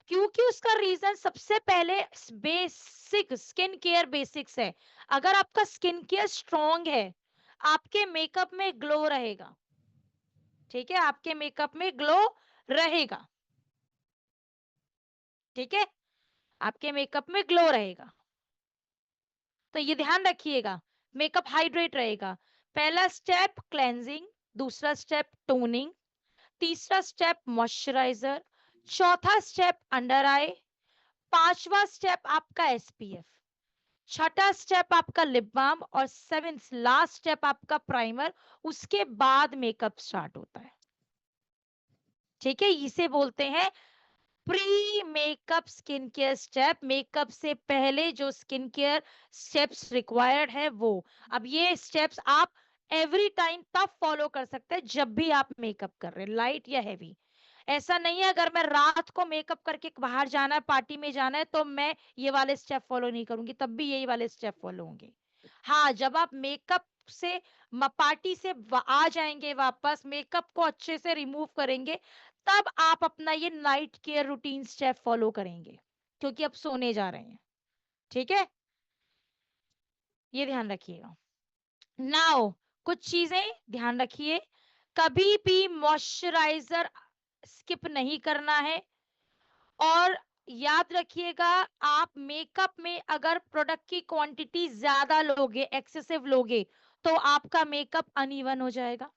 क्योंकि उसका रीजन सबसे पहले बेसिक स्किन केयर बेसिक्स है। अगर आपका स्किन केयर स्ट्रॉन्ग है, आपके मेकअप में ग्लो रहेगा। ठीक है, आपके मेकअप में ग्लो रहेगा। ठीक है, आपके मेकअप में ग्लो रहेगा, तो ये ध्यान रखिएगा। मेकअप हाइड्रेट रहेगा। पहला स्टेप क्लेंजिंग, दूसरा स्टेप टोनिंग, तीसरा स्टेप मॉइस्चराइजर, चौथा स्टेप अंडर आई, पांचवा स्टेप आपका एसपीएफ, छठा स्टेप आपका लिप बाम, और सेवेंथ लास्ट स्टेप आपका प्राइमर। उसके बाद मेकअप स्टार्ट होता है। ठीक है, इसे बोलते हैं pre makeup skin care step. Makeup से पहले जो स्किन केयर स्टेप्स रिक्वायर्ड है वो। अब ये स्टेप्स आप एवरी टाइम तब फॉलो कर सकते हैं जब भी आप मेकअप कर रहे हैं, लाइट या हैवी। ऐसा नहीं है अगर मैं रात को मेकअप करके बाहर जाना है, पार्टी में जाना है, तो मैं ये वाले स्टेप फॉलो नहीं करूंगी, तब भी यही वाले स्टेप फॉलो होंगे। हाँ, जब आप मेकअप से पार्टी से आ जाएंगे, वापस मेकअप को अच्छे से रिमूव करेंगे, तब आप अपना ये night care routine step follow करेंगे, क्योंकि अब सोने जा रहे हैं। ठीक है, ये ध्यान रखिएगा। नाउ कुछ चीजें ध्यान रखिए, कभी भी मॉइस्चराइजर स्किप नहीं करना है। और याद रखिएगा, आप मेकअप में अगर प्रोडक्ट की क्वांटिटी ज्यादा लोगे, एक्सेसिव लोगे, तो आपका मेकअप अनइवन हो जाएगा।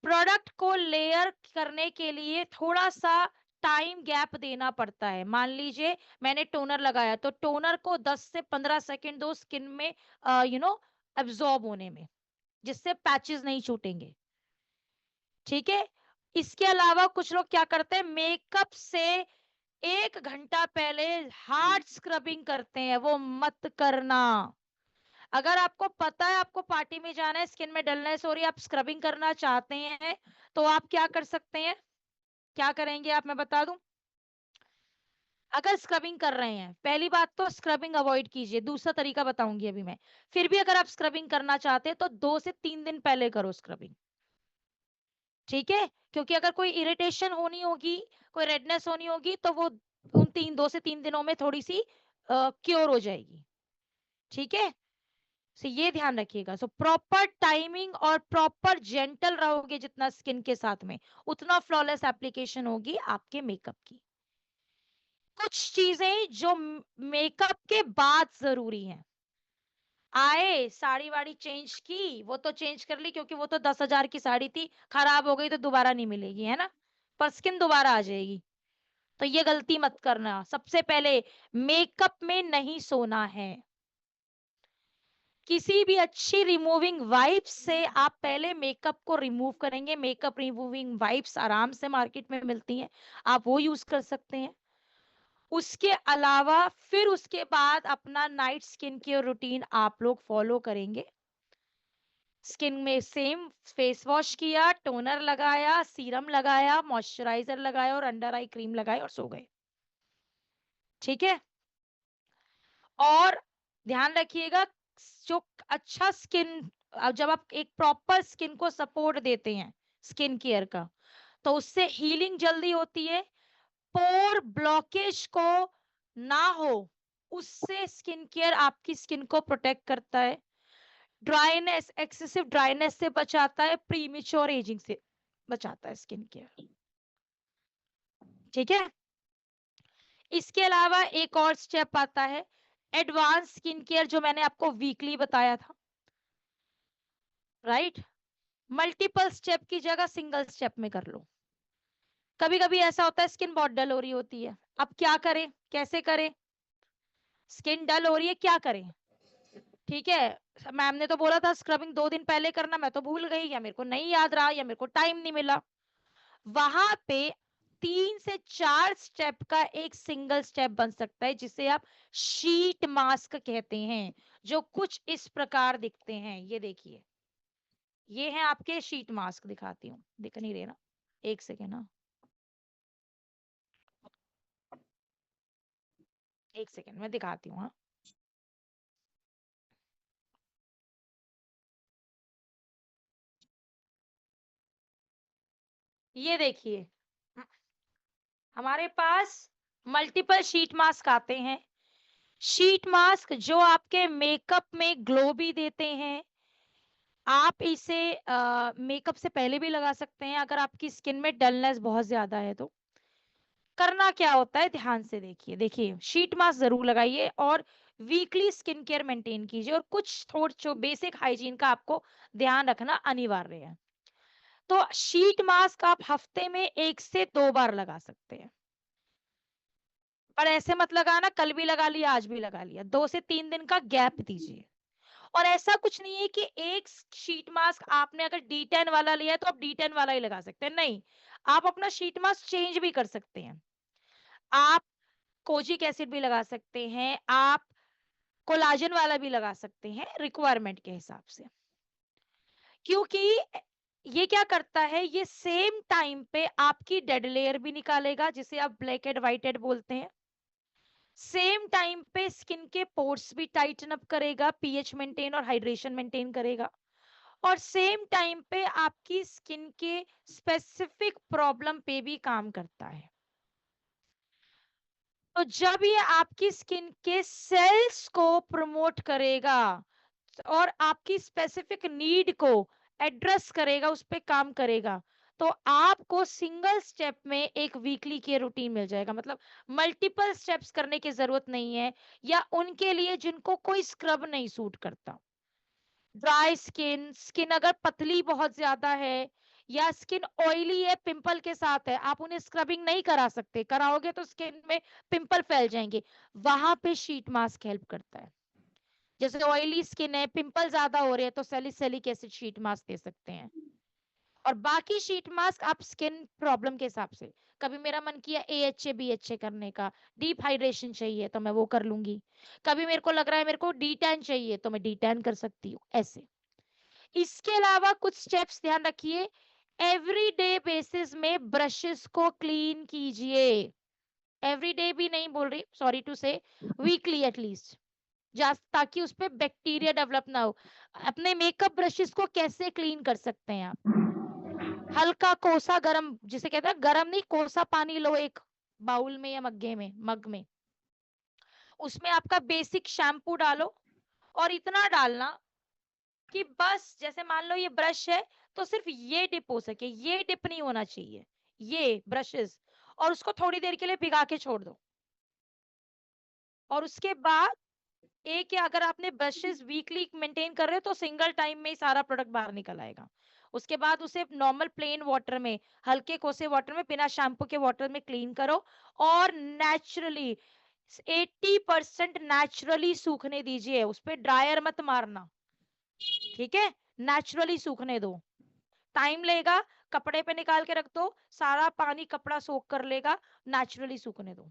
प्रोडक्ट को लेयर करने के लिए थोड़ा सा टाइम गैप देना पड़ता है। मान लीजिए मैंने टोनर लगाया, तो टोनर को 10 से 15 सेकंड दो स्किन में एब्जॉर्ब होने में, जिससे पैचेस नहीं छूटेंगे। ठीक है, इसके अलावा कुछ लोग क्या करते हैं, मेकअप से 1 घंटा पहले हार्ड स्क्रबिंग करते हैं, वो मत करना। अगर आपको पता है आपको पार्टी में जाना है, स्किन में डलनेस हो रही है, आप स्क्रबिंग करना चाहते हैं, तो आप क्या कर सकते हैं, क्या करेंगे आप, मैं बता दूं। अगर स्क्रबिंग कर रहे हैं, पहली बात तो स्क्रबिंग अवॉइड कीजिए, दूसरा तरीका बताऊंगी अभी मैं। फिर भी अगर आप स्क्रबिंग करना चाहते हैं तो 2 से 3 दिन पहले करो स्क्रबिंग। ठीक है, क्योंकि अगर कोई इरिटेशन होनी होगी, कोई रेडनेस होनी होगी, तो वो उन 2 से 3 दिनों में थोड़ी सी क्योर हो जाएगी। ठीक है, सो ये ध्यान रखिएगा। सो प्रॉपर टाइमिंग और प्रॉपर जेंटल रहोगे जितना स्किन के साथ में, उतना फ्लॉलेस एप्लीकेशन होगी आपके मेकअप की। कुछ चीजें जो मेकअप के बाद जरूरी हैं, आए साड़ी वाड़ी चेंज की, वो तो चेंज कर ली, क्योंकि वो तो 10,000 की साड़ी थी, खराब हो गई तो दोबारा नहीं मिलेगी, है ना, पर स्किन दोबारा आ जाएगी। तो ये गलती मत करना। सबसे पहले मेकअप में नहीं सोना है। किसी भी अच्छी रिमूविंग वाइप्स से आप पहले मेकअप को रिमूव करेंगे। मेकअप रिमूविंग वाइप्स आराम से मार्केट में मिलती हैं, आप वो यूज कर सकते हैं। उसके अलावा फिर उसके बाद अपना नाइट स्किन केयर रूटीन आप लोग फॉलो करेंगे। स्किन में सेम फेस वॉश किया, टोनर लगाया, सीरम लगाया, मॉइस्चराइजर लगाया और अंडर आई क्रीम लगाई और सो गए। ठीक है, और ध्यान रखिएगा, जो अच्छा स्किन, जब आप एक प्रॉपर स्किन को सपोर्ट देते हैं स्किन केयर का, तो उससे हीलिंग जल्दी होती है, पोर ब्लॉकेज को ना हो, उससे स्किन केयर आपकी स्किन को प्रोटेक्ट करता है, ड्राइनेस, एक्सेसिव ड्राइनेस से बचाता है, प्रीमेच्योर एजिंग से बचाता है स्किन केयर। ठीक है, इसके अलावा एक और स्टेप आता है एडवांस स्किन केयर, जो मैंने आपको वीकली बताया था। राइट, मल्टीपल स्टेप की जगह सिंगल स्टेप में कर लो। कभी कभी ऐसा होता है स्किन बहुत डल हो रही होती है, अब क्या करें, कैसे करें? स्किन डल हो रही है, क्या करें? ठीक है, मैम ने तो बोला था स्क्रबिंग 2 दिन पहले करना, मैं तो भूल गई या मेरे को नहीं याद रहा या मेरे को टाइम नहीं मिला। वहां पे 3 से 4 स्टेप का एक सिंगल स्टेप बन सकता है, जिसे आप शीट मास्क कहते हैं, जो कुछ इस प्रकार दिखते हैं। ये देखिए, ये है आपके शीट मास्क, दिखाती हूँ, दिख नहीं रहे ना, एक सेकेंड ना, एक सेकेंड मैं दिखाती हूँ, हाँ। ये देखिए, हमारे पास मल्टीपल शीट मास्क आते हैं। शीट मास्क जो आपके मेकअप में ग्लो भी देते हैं। आप इसे मेकअप से पहले भी लगा सकते हैं अगर आपकी स्किन में डलनेस बहुत ज्यादा है तो। करना क्या होता है, ध्यान से देखिए, देखिए शीट मास्क जरूर लगाइए और वीकली स्किन केयर मेंटेन कीजिए, और कुछ थोड़ा जो बेसिक हाइजीन का आपको ध्यान रखना अनिवार्य है। तो शीट मास्क आप हफ्ते में 1 से 2 बार लगा सकते हैं, पर ऐसे मत लगाना कल भी लगा लिया आज भी लगा लिया, 2 से 3 दिन का गैप दीजिए। और ऐसा कुछ नहीं है कि एक शीट मास्क आपने अगर D10 वाला लिया है तो आप D10 वाला ही लगा सकते हैं, नहीं, आप अपना शीट मास्क चेंज भी कर सकते हैं। आप कोजिक एसिड भी लगा सकते हैं, आप कोलाजन वाला भी लगा सकते हैं रिक्वायरमेंट के हिसाब से, क्योंकि ये क्या करता है, ये सेम टाइम पे आपकी डेड लेयर भी निकालेगा, जिसे आप ब्लैक हेड व्हाइट हेड बोलते हैं। सेम टाइम पे स्किन के पोर्स भी टाइटन अप करेगा, पीएच मेंटेन और हाइड्रेशन मेंटेन करेगा, और सेम टाइम पे आपकी स्किन के स्पेसिफिक प्रॉब्लम पे भी काम करता है। तो जब ये आपकी स्किन के सेल्स को प्रमोट करेगा और आपकी स्पेसिफिक नीड को एड्रेस करेगा, उस पे काम करेगा, तो आपको सिंगल स्टेप में एक वीकली केयर रूटीन मिल जाएगा। मतलब मल्टीपल स्टेप्स करने की जरूरत नहीं है, या उनके लिए जिनको कोई स्क्रब नहीं सूट करता, ड्राई स्किन, स्किन अगर पतली बहुत ज्यादा है, या स्किन ऑयली है, पिंपल के साथ है, आप उन्हें स्क्रबिंग नहीं करा सकते, कराओगे तो स्किन में पिंपल फैल जाएंगे, वहां पे शीट मास्क हेल्प करता है। जैसे ऑयली स्किन है, पिंपल ज्यादा हो रहे हैं, तो सैलिसिलिक एसिड शीट मास्क दे सकते हैं। और बाकी शीट मास्क आप स्किन प्रॉब्लम के हिसाब से, कभी मेरा मन किया AHA BHA करने का, डीप हाइड्रेशन चाहिए तो मैं वो कर लूंगी, कभी मेरे को लग रहा है मेरे को D10 चाहिए तो मैं D10 कर सकती हूँ, ऐसे। इसके अलावा कुछ स्टेप्स ध्यान रखिए, एवरीडे बेसिस में ब्रशेस को क्लीन कीजिए। एवरीडे भी नहीं बोल रही, सॉरी टू से, वीकली एटलीस्ट, ताकि उस पे बैक्टीरिया डेवलप ना हो। अपने मेकअप ब्रशेस को कैसे क्लीन कर सकते हैं आप, हल्का कोसा गरम, जिसे कहते हैं गरम नहीं, कोसा पानी लो एक बाउल में या मग्गे में, मग में, उसमें आपका बेसिक शैम्पू डालो, और इतना डालना कि बस जैसे मान लो ये ब्रश है, तो सिर्फ ये डिप हो सके, ये डिप नहीं होना चाहिए, ये ब्रशेस, और उसको थोड़ी देर के लिए भिगा के छोड़ दो। और उसके बाद एक, या अगर आपने ब्रशेस वीकली मेंटेन कर रहे हो तो सिंगल टाइम में ही सारा प्रोडक्ट बाहर निकल आएगा। उसके बाद उसे नॉर्मल प्लेन वाटर में, हल्के कोसे वाटर में, बिना शैम्पू के वाटर में क्लीन करो, और नेचुरली 80% नेचुरली सूखने दीजिए, उस पे ड्रायर मत मारना, ठीक है, नेचुरली सूखने दो, टाइम लेगा, कपड़े पे निकाल के रख दो, सारा पानी कपड़ा सोख कर लेगा, नेचुरली सूखने दो।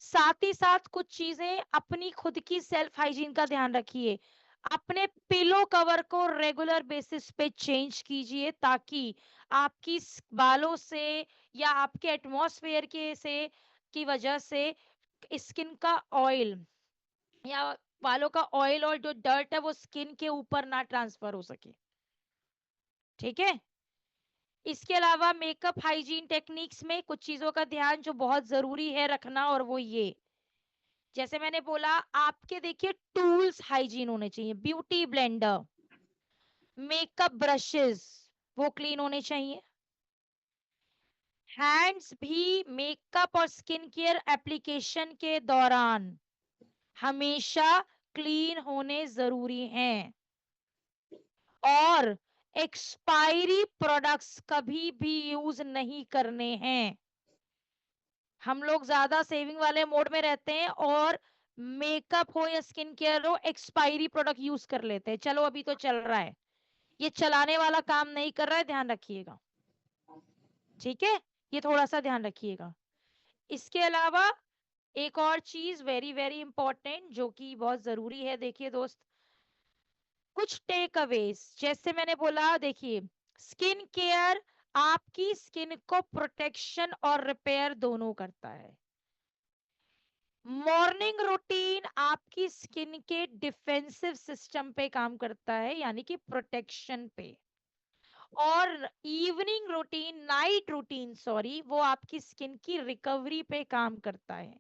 साथ ही साथ कुछ चीजें अपनी खुद की सेल्फ हाइजीन का ध्यान रखिए, अपने पिलो कवर को रेगुलर बेसिस पे चेंज कीजिए, ताकि आपकी बालों से या आपके एटमॉस्फेयर के से की वजह से स्किन का ऑयल, या बालों का ऑयल और जो डर्ट है वो स्किन के ऊपर ना ट्रांसफर हो सके, ठीक है। इसके अलावा मेकअप हाइजीन टेक्निक्स में कुछ चीजों का ध्यान जो बहुत जरूरी है रखना, और वो ये, जैसे मैंने बोला, आपके देखिए टूल्स हाइजीन होने चाहिए, ब्यूटी ब्लेंडर, मेकअप ब्रशेस वो क्लीन होने चाहिए, हैंड्स भी मेकअप और स्किन केयर एप्लीकेशन के दौरान हमेशा क्लीन होने जरूरी हैं, और एक्सपायरी प्रोडक्ट्स कभी भी यूज नहीं करने हैं। हम लोग ज्यादा सेविंग वाले मोड में रहते हैं और मेकअप हो या स्किन केयर हो, एक्सपायरी प्रोडक्ट यूज कर लेते हैं। चलो अभी तो चल रहा है, ये चलाने वाला काम नहीं कर रहा है, ध्यान रखिएगा। ठीक है, ये थोड़ा सा ध्यान रखिएगा। इसके अलावा एक और चीज वेरी वेरी इंपॉर्टेंट जो कि बहुत जरूरी है, देखिए दोस्त, कुछ टेक अवेज। जैसे मैंने बोला, देखिए, स्किन केयर आपकी स्किन को प्रोटेक्शन और रिपेयर दोनों करता है। मॉर्निंग रूटीन आपकी स्किन के डिफेंसिव सिस्टम पे काम करता है, यानी कि प्रोटेक्शन पे। और evening routine, night routine sorry, वो आपकी स्किन की रिकवरी पे काम करता है।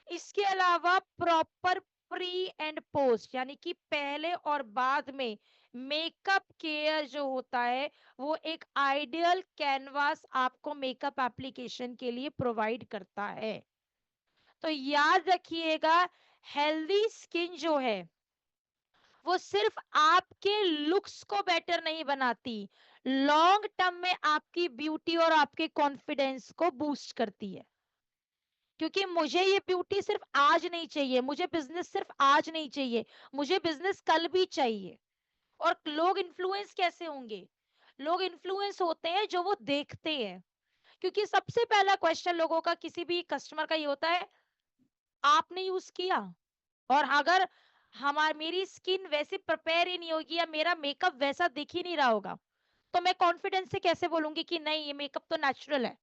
इसके अलावा प्रॉपर प्री एंड पोस्ट, यानी कि पहले और बाद में मेकअप केयर जो होता है, वो एक आइडियल कैनवास आपको मेकअप एप्लीकेशन के लिए प्रोवाइड करता है। तो याद रखिएगा, हेल्दी स्किन जो है वो सिर्फ आपके लुक्स को बेटर नहीं बनाती, लॉन्ग टर्म में आपकी ब्यूटी और आपके कॉन्फिडेंस को बूस्ट करती है। क्योंकि मुझे ये ब्यूटी सिर्फ आज नहीं चाहिए, मुझे बिजनेस सिर्फ आज नहीं चाहिए, मुझे बिजनेस कल भी चाहिए। और लोग इन्फ्लुएंस कैसे होंगे? लोग इन्फ्लुएंस होते हैं जो वो देखते हैं। क्योंकि सबसे पहला क्वेश्चन लोगों का, किसी भी कस्टमर का, ये होता है, आपने यूज किया? और अगर मेरी स्किन वैसे प्रिपेयर ही नहीं होगी या मेरा मेकअप वैसा दिख ही नहीं रहा होगा, तो मैं कॉन्फिडेंस से कैसे बोलूंगी कि नहीं, ये मेकअप तो नेचुरल है,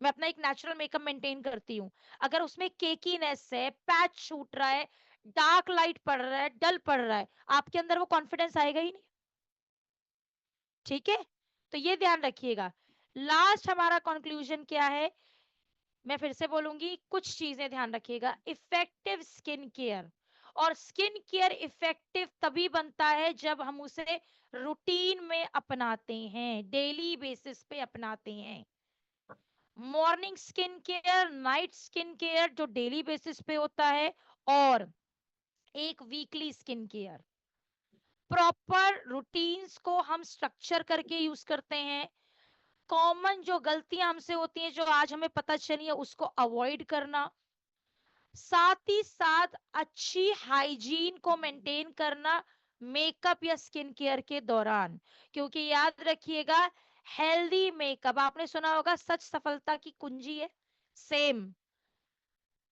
मैं अपना एक नेचुरल मेकअप मेंटेन करती हूँ। अगर उसमें केकीनेस है, पैच छूट रहा है, डार्क लाइट पड़ रहा है, डल पड़ रहा है, आपके अंदर वो कॉन्फिडेंस आएगा ही नहीं। ठीक है, तो ये ध्यान रखिएगा। लास्ट हमारा कंक्लूजन क्या है, मैं फिर से बोलूंगी, कुछ चीजें ध्यान रखिएगा। इफेक्टिव स्किन केयर, और स्किन केयर इफेक्टिव तभी बनता है जब हम उसे रूटीन में अपनाते हैं, डेली बेसिस पे अपनाते हैं। Morning skin care, night skin care जो डेली बेसिस पे होता है, और एक weekly skin care. Proper routines को हम स्ट्रक्चर करके यूज करते हैं। कॉमन जो गलतियां हमसे होती हैं, जो आज हमें पता चली है, उसको अवॉइड करना। साथ ही साथ अच्छी हाइजीन को मेंटेन करना मेकअप या स्किन केयर के दौरान। क्योंकि याद रखिएगा, हेल्दी मेकअप, आपने सुना होगा, सच सफलता की कुंजी है। सेम,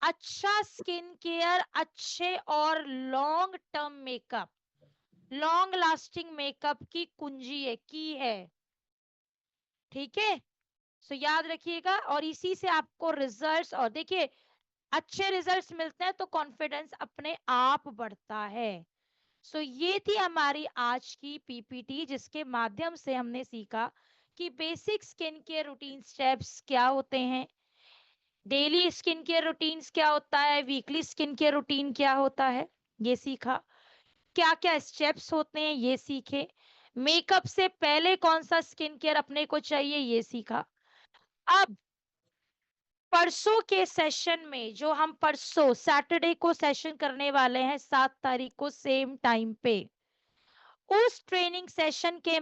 अच्छा स्किन केयर, अच्छे और long term makeup, long lasting makeup की कुंजी है, की है। ठीक है, सो याद रखिएगा, और इसी से आपको रिजल्ट्स, और देखिए, अच्छे रिजल्ट्स मिलते हैं तो कॉन्फिडेंस अपने आप बढ़ता है। सो ये थी हमारी आज की पीपीटी, जिसके माध्यम से हमने सीखा कि basic skin care routine steps क्या होते हैं, डेली स्किन केयर रूटीन्स क्या होता है, वीकली स्किन केयर रूटीन क्या होता है, ये सीखा। क्या क्या स्टेप्स होते हैं, ये सीखे। मेकअप से पहले कौन सा स्किन केयर अपने को चाहिए, ये सीखा। अब परसों के सेशन में, जो हम परसों सैटरडे को सेशन करने वाले हैं, 7 तारीख को सेम टाइम पे, उस ट्रेनिंग सेशन के